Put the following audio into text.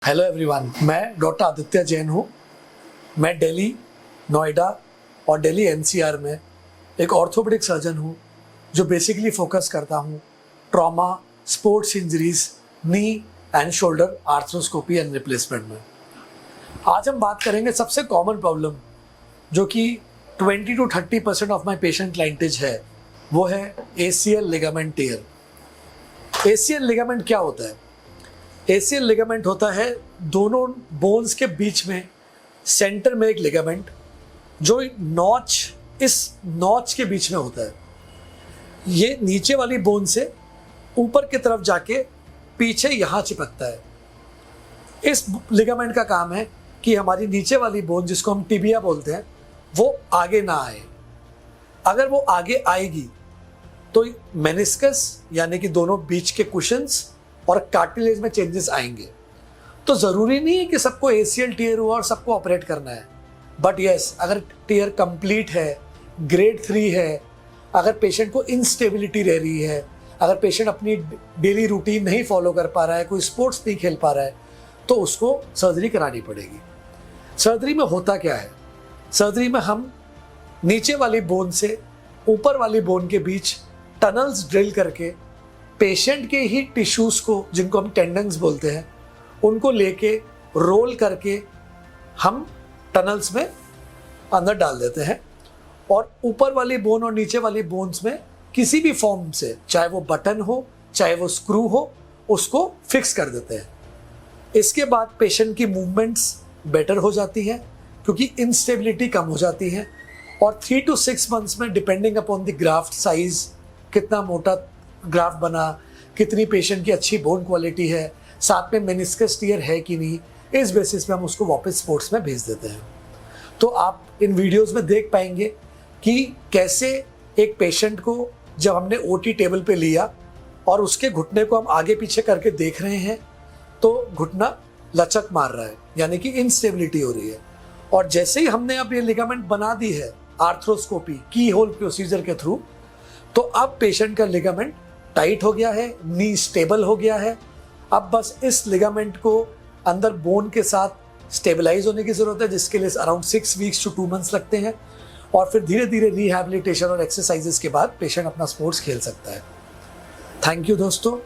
Hello everyone, मैं doctor Aditya Jain हूँ। मैं दिल्ली, नोएडा और दिल्ली एनसीआर में एक ऑर्थोपेडिक सर्जन हूँ जो बेसिकली फोकस करता हूँ trauma, sports injuries, knee and shoulder arthroscopy and replacement में। आज हम बात करेंगे सबसे कॉमन प्रॉब्लम जो कि 20 to 30% of my patient clientage है, वो है ACL ligament tear. ACL ligament क्या होता है? ACL लिगामेंट होता है दोनों बोन्स के बीच में सेंटर में एक लिगामेंट जो इस नॉच के बीच में होता है। ये नीचे वाली बोन से ऊपर की तरफ जाके पीछे यहाँ चिपकता है। इस लिगामेंट का काम है कि हमारी नीचे वाली बोन, जिसको हम टिबिया बोलते हैं, वो आगे ना आए। अगर वो आगे आएगी तो मेनिस्कस यानी कि दोनों बीच के कुशंस और कार्टिलेज में चेंजेस आएंगे। तो ज़रूरी नहीं है कि सबको ACL टियर हुआ और सबको ऑपरेट करना है, बट यस, अगर टियर कंप्लीट है, ग्रेड 3 है, अगर पेशेंट को इंस्टेबिलिटी रह रही है, अगर पेशेंट अपनी डेली रूटीन नहीं फॉलो कर पा रहा है, कोई स्पोर्ट्स नहीं खेल पा रहा है, तो उसको सर्जरी करानी पड़ेगी। सर्जरी में होता क्या है? सर्जरी में हम नीचे वाली बोन से ऊपर वाली बोन के बीच टनल्स ड्रिल करके पेशेंट के ही टिश्यूज को, जिनको हम टेंडन्स बोलते हैं, उनको लेके रोल करके हम टनल्स में अंदर डाल देते हैं और ऊपर वाली बोन और नीचे वाली बोन्स में किसी भी फॉर्म से, चाहे वो बटन हो चाहे वो स्क्रू हो, उसको फिक्स कर देते हैं। इसके बाद पेशेंट की मूवमेंट्स बेटर हो जाती हैं क्योंकि इंस्टेबिलिटी कम हो जाती है और 3 to 6 months में, depending upon the graft size, कितना मोटा ग्राफ्ट बना, कितनी पेशेंट की अच्छी बोन क्वालिटी है, साथ में मेनिस्कस टियर है कि नहीं, इस बेसिस पे हम उसको वापस स्पोर्ट्स में भेज देते हैं। तो आप इन वीडियोस में देख पाएंगे कि कैसे एक पेशेंट को जब हमने OT टेबल पे लिया और उसके घुटने को हम आगे पीछे करके देख रहे हैं तो घुटना लचक मार रहा है, यानी कि इंस्टेबिलिटी हो रही है। और जैसे ही हमने अब ये लिगामेंट बना दी है आर्थ्रोस्कोपी की होल प्रोसीजर के थ्रू, तो अब पेशेंट का लिगामेंट टाइट हो गया है, नी स्टेबल हो गया है। अब बस इस लिगामेंट को अंदर बोन के साथ स्टेबलाइज होने की ज़रूरत है, जिसके लिए अराउंड 6 weeks to 2 months लगते हैं और फिर धीरे धीरे रिहैबिलिटेशन और एक्सरसाइजेस के बाद पेशेंट अपना स्पोर्ट्स खेल सकता है। थैंक यू दोस्तों।